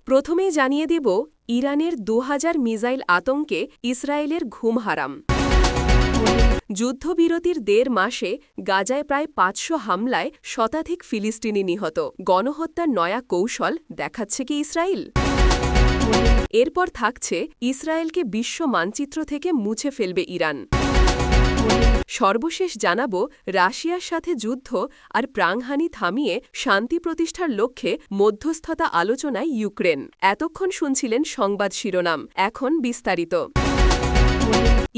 প্রথমেই জানিয়ে দিব ইরানের ২০০০ মিসাইল আতঙ্কে ইসরায়েলের ঘুম হারাম। যুদ্ধবিরতির ১.৫ মাসে গাজায় প্রায় ৫০০ হামলায় শতাধিক ফিলিস্তিনি নিহত। গণহত্যার নয়া কৌশল দেখাচ্ছে কি ইসরায়েল? এরপর থাকছে ইসরায়েলকে বিশ্ব মানচিত্র থেকে মুছে ফেলবে ইরান। সর্বশেষ জানাব রাশিয়ার সাথে যুদ্ধ আর প্রাণহানি থামিয়ে শান্তি প্রতিষ্ঠার লক্ষ্যে মধ্যস্থতা আলোচনায় ইউক্রেন। এতক্ষণ শুনছিলেন সংবাদ শিরোনাম, এখন বিস্তারিত।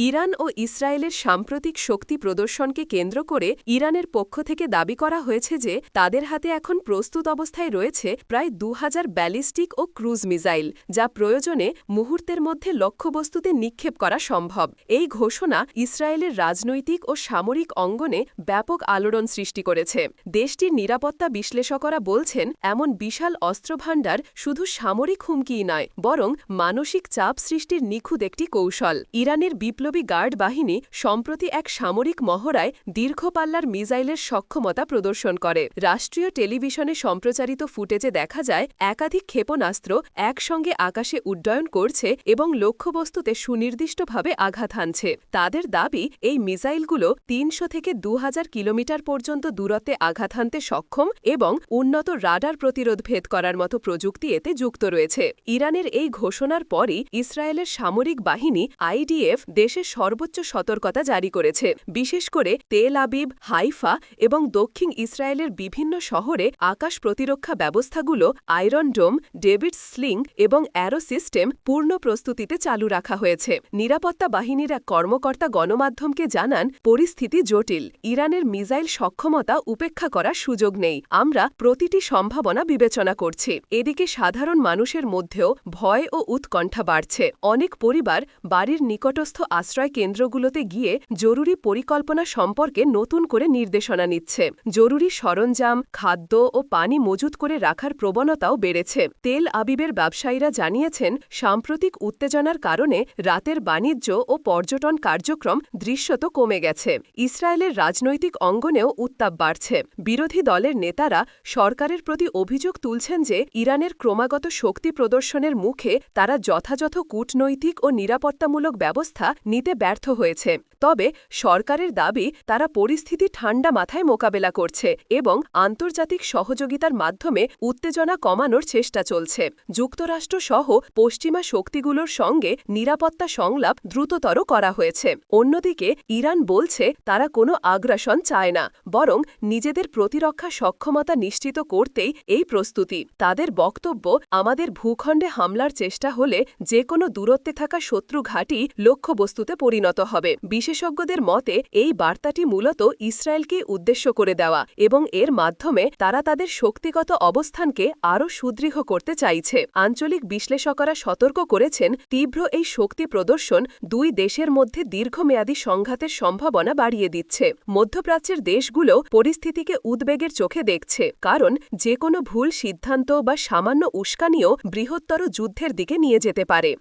ইরান ও ইসরায়েলের সাম্প্রতিক শক্তি প্রদর্শনকে কেন্দ্র করে ইরানের পক্ষ থেকে দাবি করা হয়েছে যে তাদের হাতে এখন প্রস্তুত অবস্থায় রয়েছে প্রায় ২০০০ ব্যালিস্টিক ও ক্রুজ মিসাইল, যা প্রয়োজনে মুহূর্তের মধ্যে লক্ষ্যবস্তুতে নিক্ষেপ করা সম্ভব। এই ঘোষণা ইসরায়েলের রাজনৈতিক ও সামরিক অঙ্গনে ব্যাপক আলোড়ন সৃষ্টি করেছে। দেশটির নিরাপত্তা বিশ্লেষকরা বলছেন, এমন বিশাল অস্ত্রভাণ্ডার শুধু সামরিক হুমকিই নয়, বরং মানসিক চাপ সৃষ্টির নিখুঁত একটি কৌশল। ইরানের বিপ্লবী গার্ড বাহিনী সম্প্রতি এক সামরিক মহড়ায় দীর্ঘপাল্লার মিসাইলের সক্ষমতা প্রদর্শন করে। রাষ্ট্রীয় টেলিভিশনে সম্প্রচারিত ফুটেজে দেখা যায় একাধিক ক্ষেপণাস্ত্র একসঙ্গে আকাশে উড্ডয়ন করছে এবং লক্ষ্যবস্তুতে সুনির্দিষ্টভাবে আঘাত হানছে। তাদের দাবি, এই মিসাইলগুলো ৩০০ থেকে ২০০০ কিলোমিটার পর্যন্ত দূরত্বে আঘাত হানতে সক্ষম এবং উন্নত রাডার প্রতিরোধ ভেদ করার মতো প্রযুক্তি এতে যুক্ত রয়েছে। ইরানের এই ঘোষণার পরই ইসরায়েলের সামরিক বাহিনী আইডিএফ দেশের সর্বোচ্চ সতর্কতা জারি করেছে। বিশেষ করে তেল আবিব, হাইফা এবং দক্ষিণ ইসরায়েলের বিভিন্ন শহরে আকাশ প্রতিরক্ষা ব্যবস্থাগুলো আয়রন ডোম, ডেভিড স্লিং এবং অ্যারো সিস্টেম পূর্ণ প্রস্তুতিতে চালু রাখা হয়েছে। নিরাপত্তা বাহিনীর এক কর্মকর্তা গণমাধ্যমকে জানান, পরিস্থিতি জটিল। ইরানের মিসাইল সক্ষমতা উপেক্ষা করার সুযোগ নেই। আমরা প্রতিটি সম্ভাবনা বিবেচনা করছি। এদিকে সাধারণ মানুষের মধ্যেও ভয় ও উৎকণ্ঠা বাড়ছে। অনেক পরিবার বাড়ির নিকটস্থ আশ্রয় কেন্দ্রগুলোতে গিয়ে জরুরি পরিকল্পনা সম্পর্কে নতুন করে নির্দেশনা নিচ্ছে। জরুরি সরঞ্জাম, খাদ্য ও পানি মজুত করে রাখার প্রবণতাও বেড়েছে। তেল আবিবের ব্যবসায়ীরা জানিয়েছেন, সাম্প্রতিক উত্তেজনার কারণে রাতের বাণিজ্য ও পর্যটন কার্যক্রম দৃশ্যত কমে গেছে। ইসরায়েলের রাজনৈতিক অঙ্গনেও উত্তাপ বাড়ছে। বিরোধী দলের নেতারা সরকারের প্রতি অভিযোগ তুলছেন যে ইরানের ক্রমাগত শক্তি প্রদর্শনের মুখে তারা যথাযথ কূটনৈতিক ও নিরাপত্তামূলক ব্যবস্থা নিতে ব্যর্থ হয়েছে। তবে সরকারের দাবি, তারা পরিস্থিতি ঠান্ডা মাথায় মোকাবেলা করছে এবং আন্তর্জাতিক সহযোগিতার মাধ্যমে উত্তেজনা কমানোর চেষ্টা চলছে। যুক্তরাষ্ট্র সহ পশ্চিমা শক্তিগুলোর সঙ্গে নিরাপত্তা সংলাপ দ্রুততর করা হয়েছে। অন্যদিকে ইরান বলছে, তারা কোনো আগ্রাসন চায় না, বরং নিজেদের প্রতিরক্ষা সক্ষমতা নিশ্চিত করতেই এই প্রস্তুতি। তাদের বক্তব্য, আমাদের ভূখণ্ডে হামলার চেষ্টা হলে যে কোনো দূরত্বে থাকা শত্রু ঘাঁটি লক্ষ্যবস্তুতে পরিণত হবে। বিশেষজ্ঞদের মতে, এই বার্তাটি মূলত ইসরায়েলকে উদ্দেশ্য করে দেওয়া এবং এর মাধ্যমে তারা তাদের শক্তিগত অবস্থানকে আরও সুদৃঢ় করতে চাইছে। আঞ্চলিক বিশ্লেষকরা সতর্ক করেছেন, তীব্র এই শক্তি প্রদর্শন দুই দেশের মধ্যে দীর্ঘমেয়াদী সংঘাতের সম্ভাবনা বাড়িয়ে দিচ্ছে। মধ্যপ্রাচ্যের দেশগুলো পরিস্থিতিকে উদ্বেগের চোখে দেখছে, কারণ যে কোনো ভুল সিদ্ধান্ত বা সামান্য উস্কানিও বৃহত্তর যুদ্ধের দিকে নিয়ে যেতে পারে।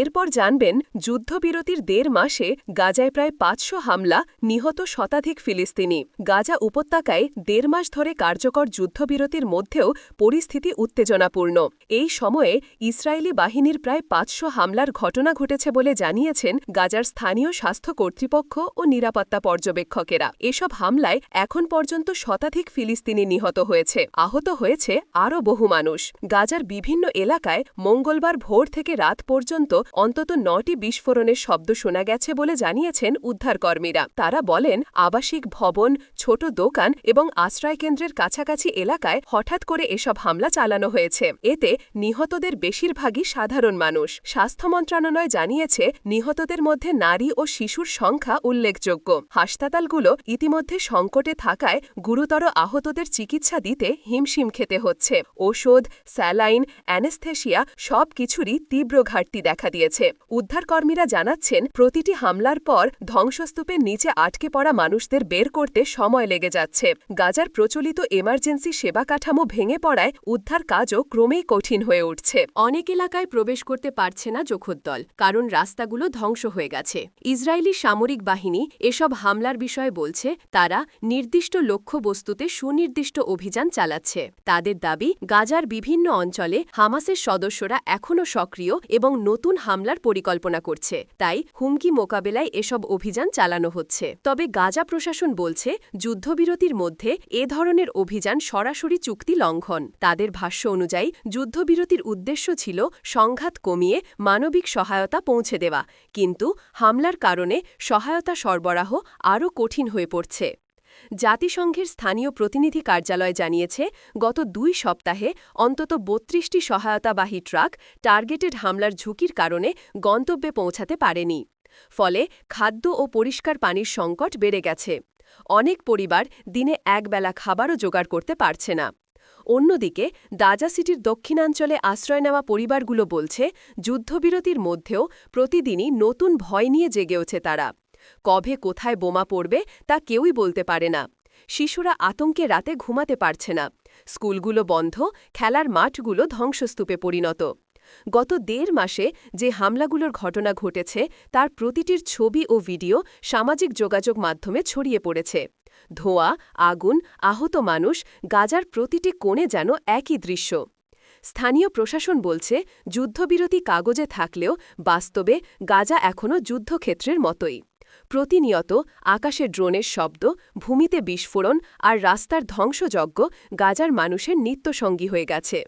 এরপর জানবেন, যুদ্ধবিরতির ১.৫ মাসে গাজায় প্রায় ৫০০ হামলা, নিহত শতাধিক ফিলিস্তিনি। গাজা উপত্যকায় ১.৫ মাস ধরে কার্যকর যুদ্ধবিরতির মধ্যেও পরিস্থিতি উত্তেজনাপূর্ণ। এই সময়ে ইসরায়েলি বাহিনীর প্রায় ৫০০ হামলার ঘটনা ঘটেছে বলে জানিয়েছেন গাজার স্থানীয় স্বাস্থ্য কর্তৃপক্ষ ও নিরাপত্তা পর্যবেক্ষকেরা। এসব হামলায় এখন পর্যন্ত শতাধিক ফিলিস্তিনি নিহত হয়েছে। আহত হয়েছে আরও বহু মানুষ। গাজার বিভিন্ন এলাকায় মঙ্গলবার ভোর থেকে রাত পর্যন্ত অন্তত ৯টি বিস্ফোরণের শব্দ শোনা গেছে বলে জানিয়েছেন উদ্ধারকর্মীরা। তারা বলেন, আবাসিক ভবন, ছোট দোকান এবং আশ্রয়কেন্দ্রের কাছাকাছি এলাকায় হঠাৎ করে এসব হামলা চালানো হয়েছে। এতে নিহতদের বেশিরভাগই সাধারণ মানুষ। স্বাস্থ্য মন্ত্রণালয় জানিয়েছে, নিহতদের মধ্যে নারী ও শিশুর সংখ্যা উল্লেখযোগ্য। হাসপাতালগুলো ইতিমধ্যে সংকটে থাকায় গুরুতর আহতদের চিকিৎসা দিতে হিমশিম খেতে হচ্ছে। ওষুধ, স্যালাইন, অ্যানেস্থেশিয়া সব কিছুরই তীব্র ঘাটতি ঘাটতি দেখা দিয়েছে। উদ্ধারকর্মীরা জানাচ্ছেন, প্রতিটি হামলার পর ধ্বংসস্তূপের নিচে আটকে পড়া মানুষদের বের করতে সময় লেগে যাচ্ছে। গাজার প্রচলিত এমার্জেন্সি সেবা কাঠামো ভেঙে পড়ায় উদ্ধার কাজও ক্রমেই কঠিন হয়ে উঠছে। অনেক এলাকায় প্রবেশ করতে পারছে না জখুদ্দল, কারণ রাস্তাগুলো ধ্বংস হয়ে গেছে। ইসরায়েলি সামরিক বাহিনী এসব হামলার বিষয়ে বলছে, তারা নির্দিষ্ট লক্ষ্যবস্তুতে সুনির্দিষ্ট অভিযান চালাচ্ছে। তাদের দাবি, গাজার বিভিন্ন অঞ্চলে হামাসের সদস্যরা এখনও সক্রিয় এবং নতুন হামলার পরিকল্পনা করছে, তাই হুমকি মোকাবেলায় এসব অভিযান চালানো হচ্ছে। তবে গাজা প্রশাসন বলছে, যুদ্ধবিরতির মধ্যে এ ধরনের অভিযান সরাসরি চুক্তি লঙ্ঘন। তাদের ভাষ্য অনুযায়ী যুদ্ধবিরতির উদ্দেশ্য ছিল সংঘাত কমিয়ে মানবিক সহায়তা পৌঁছে দেওয়া, কিন্তু হামলার কারণে সহায়তা সরবরাহ আরও কঠিন হয়ে পড়ছে। জাতিসংঘের স্থানীয় প্রতিনিধি কার্যালয় জানিয়েছে, গত 2 সপ্তাহে অন্তত 32টি সহায়তাবাহী ট্রাক টার্গেটেড হামলার ঝুঁকির কারণে গন্তব্যে পৌঁছাতে পারেনি। ফলে খাদ্য ও পরিষ্কার পানির সংকট বেড়ে গেছে। অনেক পরিবার দিনে একবেলা খাবারও জোগাড় করতে পারছে না। অন্যদিকে গাজা সিটির দক্ষিণাঞ্চলে আশ্রয় নেওয়া পরিবারগুলো বলছে, যুদ্ধবিরতির মধ্যেও প্রতিদিনই নতুন ভয় নিয়ে জেগেছে তারা। কবে কোথায় বোমা পড়বে তা কেউই বলতে পারে না। শিশুরা আতঙ্কে রাতে ঘুমাতে পারছে না। স্কুলগুলো বন্ধ, খেলার মাঠগুলো ধ্বংসস্তূপে পরিণত। গত 1.5 মাসে যে হামলাগুলোর ঘটনা ঘটেছে তার প্রতিটির ছবি ও ভিডিও সামাজিক যোগাযোগ মাধ্যমে ছড়িয়ে পড়েছে। ধোঁয়া, আগুন, আহত মানুষ, গাজার প্রতিটি কোণে যেন একই দৃশ্য। স্থানীয় প্রশাসন বলছে, যুদ্ধবিরতি কাগজে থাকলেও বাস্তবে গাজা এখনও যুদ্ধক্ষেত্রের মতোই। প্রতিনিয়ত আকাশে ড্রোনের শব্দ, ভূমিতে বিস্ফোরণ আর রাস্তার ধ্বংসযজ্ঞ গাজার মানুষের নিত্যসঙ্গী হয়ে গেছে।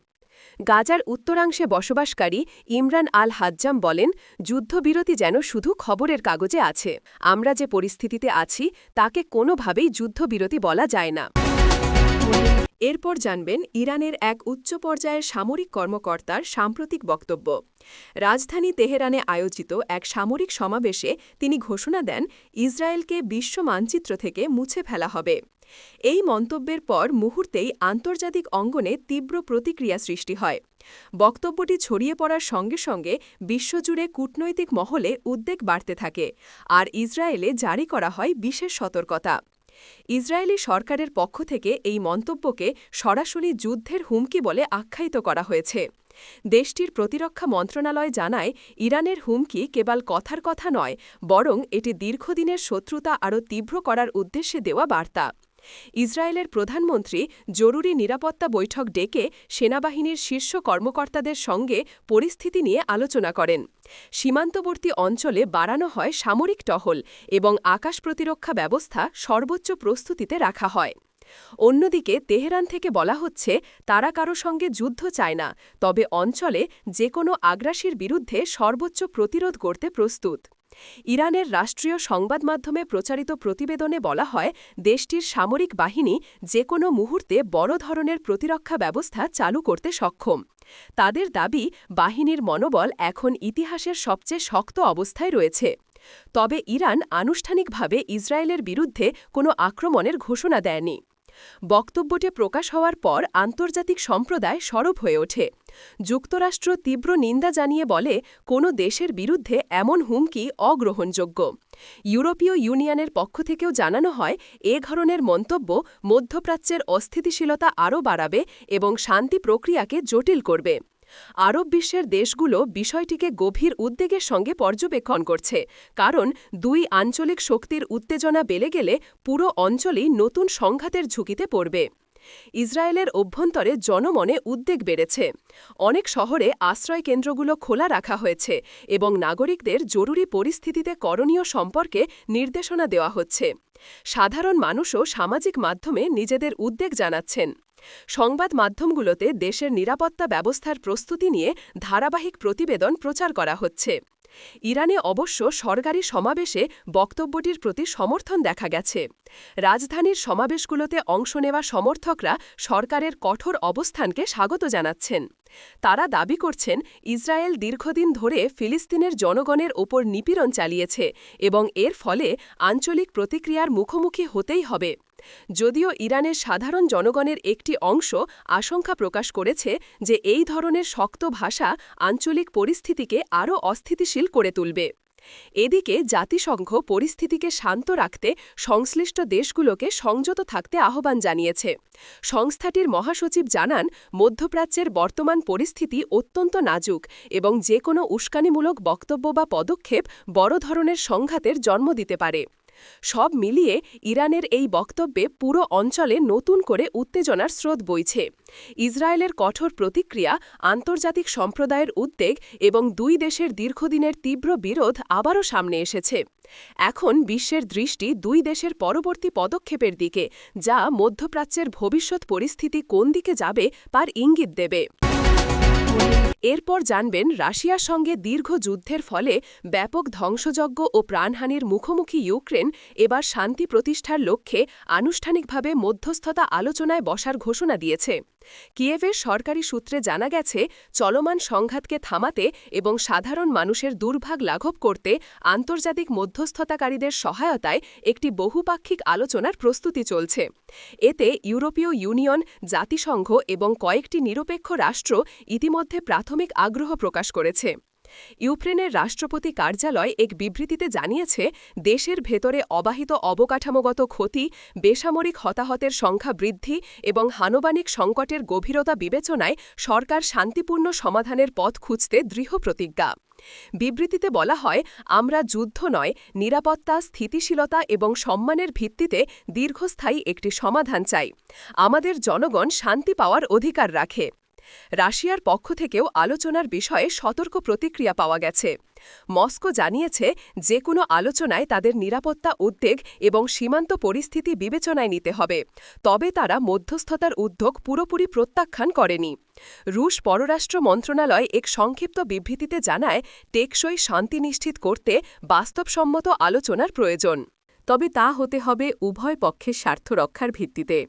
গাজার উত্তরাংশে বসবাসকারী ইমরান আল হাজ্জাম বলেন, যুদ্ধবিরতি যেন শুধু খবরের কাগজে আছে। আমরা যে পরিস্থিতিতে আছি তাকে কোনোভাবেই যুদ্ধবিরতি বলা যায় না। এরপর জানবেন ইরানের এক উচ্চ পর্যায়ের সামরিক কর্মকর্তার সাম্প্রতিক বক্তব্য। রাজধানী তেহরানে আয়োজিত এক সামরিক সমাবেশে তিনি ঘোষণা দেন, ইসরায়েলকে বিশ্ব মানচিত্র থেকে মুছে ফেলা হবে। এই মন্তব্যের পর মুহূর্তেই আন্তর্জাতিক অঙ্গনে তীব্র প্রতিক্রিয়া সৃষ্টি হয়। বক্তব্যটি ছড়িয়ে পড়ার সঙ্গে সঙ্গে বিশ্বজুড়ে কূটনৈতিক মহলে উদ্বেগ বাড়তে থাকে, আর ইসরায়েলে জারি করা হয় বিশেষ সতর্কতা। ইসরায়েলি সরকারের পক্ষ থেকে এই মন্তব্যকে সরাসরি যুদ্ধের হুমকি বলে আখ্যায়িত করা হয়েছে। দেশটির প্রতিরক্ষা মন্ত্রণালয় জানায়, ইরানের হুমকি কেবল কথার কথা নয়, বরং এটি দীর্ঘদিনের শত্রুতা আরও তীব্র করার উদ্দেশ্যে দেওয়া বার্তা। ইসরায়েলের প্রধানমন্ত্রী জরুরি নিরাপত্তা বৈঠক ডেকে সেনাবাহিনীর শীর্ষ কর্মকর্তাদের সঙ্গে পরিস্থিতি নিয়ে আলোচনা করেন। সীমান্তবর্তী অঞ্চলে বাড়ানো হয় সামরিক টহল এবং আকাশ প্রতিরক্ষা ব্যবস্থা সর্বোচ্চ প্রস্তুতিতে রাখা হয়। অন্যদিকে তেহরান থেকে বলা হচ্ছে, তারা কারো সঙ্গে যুদ্ধ চায় না, তবে অঞ্চলে যে কোনো আগ্রাসীর বিরুদ্ধে সর্বোচ্চ প্রতিরোধ করতে প্রস্তুত। ইরানের রাষ্ট্রীয় সংবাদ মাধ্যমে প্রচারিত প্রতিবেদনে বলা হয়, দেশটির সামরিক বাহিনী যে কোনো মুহূর্তে বড় ধরনের প্রতিরক্ষা ব্যবস্থা চালু করতে সক্ষম। তাদের দাবি, বাহিনীর মনোবল এখন ইতিহাসের সবচেয়ে শক্ত অবস্থায় রয়েছে। তবে ইরান আনুষ্ঠানিকভাবে ইসরায়েলের বিরুদ্ধে কোনো আক্রমণের ঘোষণা দেয়নি। বক্তব্যটি প্রকাশ হওয়ার পর আন্তর্জাতিক সম্প্রদায় সরব হয়ে ওঠে। যুক্তরাষ্ট্র তীব্র নিন্দা জানিয়ে বলে, কোনো দেশের বিরুদ্ধে এমন হুমকি অগ্রহণযোগ্য। ইউরোপীয় ইউনিয়নের পক্ষ থেকেও জানানো হয়, এ ধরনের মন্তব্য মধ্যপ্রাচ্যের অস্থিতিশীলতা আরও বাড়াবে এবং শান্তি প্রক্রিয়াকে জটিল করবে। আরব বিশ্বের দেশগুলো বিষয়টিকে গভীর উদ্বেগের সঙ্গে পর্যবেক্ষণ করছে, কারণ 2 আঞ্চলিক শক্তির উত্তেজনা বেড়ে গেলে পুরো অঞ্চলই নতুন সংঘাতের ঝুঁকিতে পড়বে। ইসরায়েলের অভ্যন্তরে জনমনে উদ্বেগ বেড়েছে। অনেক শহরে আশ্রয়কেন্দ্রগুলো খোলা রাখা হয়েছে এবং নাগরিকদের জরুরি পরিস্থিতিতে করণীয় সম্পর্কে নির্দেশনা দেওয়া হচ্ছে। সাধারণ মানুষও সামাজিক মাধ্যমে নিজেদের উদ্বেগ জানাচ্ছেন। সংবাদ মাধ্যমগুলোতে দেশের নিরাপত্তা ব্যবস্থার প্রস্তুতি নিয়ে ধারাবাহিক প্রতিবেদন প্রচার করা হচ্ছে। ইরানে অবশ্য সরকারি সমাবেশে বক্তব্যটির প্রতি সমর্থন দেখা গেছে। রাজধানীর সমাবেশগুলোতে অংশ নেওয়া সমর্থকরা সরকারের কঠোর অবস্থানকে স্বাগত জানাচ্ছেন। তারা দাবি করছেন, ইসরায়েল দীর্ঘদিন ধরে ফিলিস্তিনের জনগণের ওপর নিপীড়ন চালিয়েছে এবং এর ফলে আঞ্চলিক প্রতিক্রিয়ার মুখোমুখি হতেই হবে। যদিও ইরানের সাধারণ জনগণের একটি অংশ আশঙ্কা প্রকাশ করেছে যে এই ধরনের শক্ত ভাষা আঞ্চলিক পরিস্থিতিকে আরও অস্থিতিশীল করে তুলবে। এদিকে জাতিসংঘ পরিস্থিতিকে শান্ত রাখতে সংশ্লিষ্ট দেশগুলোকে সংযত থাকতে আহ্বান জানিয়েছে। সংস্থাটির মহাসচিব জানান, মধ্যপ্রাচ্যের বর্তমান পরিস্থিতি অত্যন্ত নাজুক এবং যে কোনো উস্কানিমূলক বক্তব্য বা পদক্ষেপ বড় ধরনের সংঘাতের জন্ম দিতে পারে। সব মিলিয়ে ইরানের এই বক্তব্যে পুরো অঞ্চলে নতুন করে উত্তেজনার স্রোত বইছে। ইসরায়েলের কঠোর প্রতিক্রিয়া, আন্তর্জাতিক সম্প্রদায়ের উদ্বেগ এবং দুই দেশের দীর্ঘদিনের তীব্র বিরোধ আবারও সামনে এসেছে। এখন বিশ্বের দৃষ্টি দুই দেশের পরবর্তী পদক্ষেপের দিকে, যা মধ্যপ্রাচ্যের ভবিষ্যৎ পরিস্থিতি কোন দিকে যাবে তার ইঙ্গিত দেবে। এরপর জানবেন, রাশিয়ার সঙ্গে দীর্ঘ যুদ্ধের ফলে ব্যাপক ধ্বংসযজ্ঞ ও প্রাণহানির মুখোমুখি ইউক্রেন এবার শান্তি প্রতিষ্ঠার লক্ষ্যে আনুষ্ঠানিকভাবে মধ্যস্থতা আলোচনায় বসার ঘোষণা দিয়েছে। কিয়েভের সরকারি সূত্রে জানা গেছে, চলমান সংঘাতকে থামাতে এবং সাধারণ মানুষের দুর্ভোগ লাঘব করতে আন্তর্জাতিক মধ্যস্থতাকারীদের সহায়তায় একটি বহুপাক্ষিক আলোচনার প্রস্তুতি চলছে। এতে ইউরোপীয় ইউনিয়ন, জাতিসংঘ এবং কয়েকটি নিরপেক্ষ রাষ্ট্র ইতিমধ্যে প্রাথমিক আগ্রহ প্রকাশ করেছে। ইউক্রেনের রাষ্ট্রপতি কার্যালয় এক বিবৃতিতে জানিয়েছে, দেশের ভেতরে অবাহিত অবকাঠামোগত ক্ষতি, বেসামরিক হতাহতের সংখ্যা বৃদ্ধি এবং হানবানিক সংকটের গভীরতা বিবেচনায় সরকার শান্তিপূর্ণ সমাধানের পথ খুঁজতে দৃঢ় প্রতিজ্ঞা। বিবৃতিতে বলা হয়, আমরা যুদ্ধ নয়, নিরাপত্তা, স্থিতিশীলতা এবং সম্মানের ভিত্তিতে দীর্ঘস্থায়ী একটি সমাধান চাই। আমাদের জনগণ শান্তি পাওয়ার অধিকার রাখে। রাশিয়ার পক্ষ থেকেও আলোচনার বিষয়ে সতর্ক প্রতিক্রিয়া পাওয়া গেছে। মস্কো জানিয়েছে, যে কোনো আলোচনায় তাদের নিরাপত্তা উদ্বেগ এবং সীমান্ত পরিস্থিতি বিবেচনায় নিতে হবে, তবে তারা মধ্যস্থতার উদ্যোগ পুরোপুরি প্রত্যাখ্যান করেনি। রুশ পররাষ্ট্র মন্ত্রণালয় এক সংক্ষিপ্ত বিবৃতিতে জানায়, টেকসই শান্তি নিশ্চিত করতে বাস্তবসম্মত আলোচনার প্রয়োজন, তবে তা হতে হবে উভয় পক্ষের স্বার্থ রক্ষার ভিত্তিতে।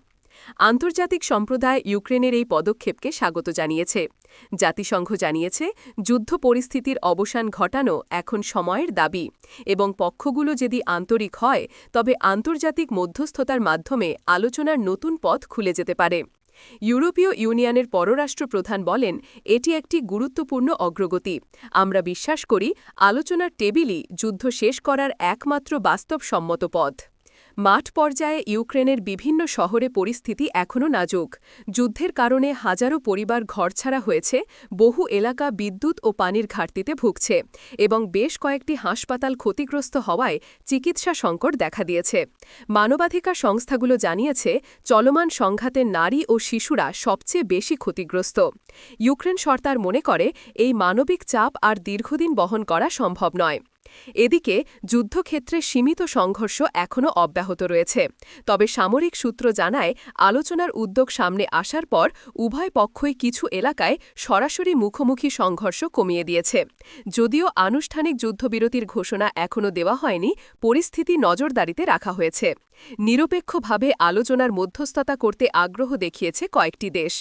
আন্তর্জাতিক সম্প্রদায় ইউক্রেনের এই পদক্ষেপকে স্বাগত জানিয়েছে। জাতিসংঘ জানিয়েছে, যুদ্ধ পরিস্থিতির অবসান ঘটানো এখন সময়ের দাবি এবং পক্ষগুলো যদি আন্তরিক হয় তবে আন্তর্জাতিক মধ্যস্থতার মাধ্যমে আলোচনার নতুন পথ খুলে যেতে পারে। ইউরোপীয় ইউনিয়নের পররাষ্ট্র প্রধান বলেন, এটি একটি গুরুত্বপূর্ণ অগ্রগতি। আমরা বিশ্বাস করি, আলোচনার টেবিলই যুদ্ধ শেষ করার একমাত্র বাস্তবসম্মত পথ। মাঠ পর্যায়ে ইউক্রেনের বিভিন্ন শহরে পরিস্থিতি এখনও নাজুক। যুদ্ধের কারণে হাজারো পরিবার ঘরছাড়া হয়েছে, বহু এলাকা বিদ্যুৎ ও পানির ঘাটতিতে ভুগছে এবং বেশ কয়েকটি হাসপাতাল ক্ষতিগ্রস্ত হওয়ায় চিকিৎসা সংকট দেখা দিয়েছে। মানবাধিকার সংস্থাগুলো জানিয়েছে, চলমান সংঘাতে নারী ও শিশুরা সবচেয়ে বেশি ক্ষতিগ্রস্ত। ইউক্রেন সরকার মনে করে, এই মানবিক চাপ আর দীর্ঘদিন বহন করা সম্ভব নয়। এদিকে যুদ্ধক্ষেত্রে সীমিত সংঘর্ষ এখনও অব্যাহত রয়েছে, তবে সামরিক সূত্র জানায়, আলোচনার উদ্যোগ সামনে আসার পর উভয় পক্ষই কিছু এলাকায় সরাসরি মুখোমুখি সংঘর্ষ কমিয়ে দিয়েছে। যদিও আনুষ্ঠানিক যুদ্ধবিরতির ঘোষণা এখনও দেওয়া হয়নি, পরিস্থিতি নজরদারিতে রাখা হয়েছে। নিরপেক্ষভাবে আলোচনার মধ্যস্থতা করতে আগ্রহ দেখিয়েছে কয়েকটি দেশ।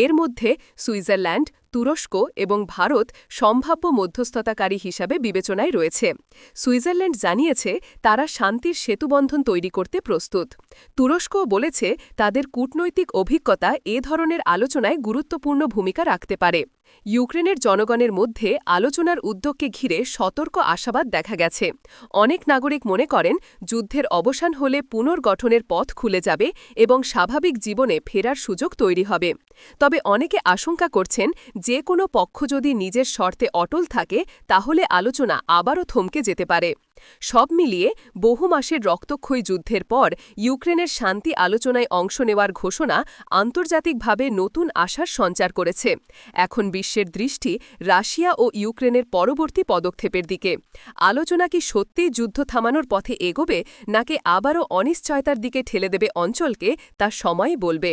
এর মধ্যে সুইজারল্যান্ড, তুরস্ক এবং ভারত সম্ভাব্য মধ্যস্থতাকারী হিসাবে বিবেচনায় রয়েছে। সুইজারল্যান্ড জানিয়েছে, তারা শান্তির সেতুবন্ধন তৈরি করতে প্রস্তুত। তুরস্কও বলেছে, তাদের কূটনৈতিক অভিজ্ঞতা এ ধরনের আলোচনায় গুরুত্বপূর্ণ ভূমিকা রাখতে পারে। ইউক্রেনের জনগণের মধ্যে আলোচনার উদ্যোগকে ঘিরে সতর্ক আশাবাদ দেখা গেছে। অনেক নাগরিক মনে করেন, যুদ্ধের অবসান হলে পুনর্গঠনের পথ খুলে যাবে এবং স্বাভাবিক জীবনে ফেরার সুযোগ তৈরি হবে। তবে অনেকে আশঙ্কা করছেন, যে কোনো পক্ষ যদি নিজের শর্তে অটল থাকে তাহলে আলোচনা আবারও থমকে যেতে পারে। সব মিলিয়ে বহু মাসের রক্তক্ষয়ী যুদ্ধের পর ইউক্রেনের শান্তি আলোচনায় অংশ নেওয়ার ঘোষণা আন্তর্জাতিকভাবে নতুন আশার সঞ্চার করেছে। এখন বিশ্বের দৃষ্টি রাশিয়া ও ইউক্রেনের পরবর্তী পদক্ষেপের দিকে। আলোচনা কি সত্যিই যুদ্ধ থামানোর পথে এগোবে, নাকি আবারও অনিশ্চয়তার দিকে ঠেলে দেবে অঞ্চলকে, তা সময়ই বলবে।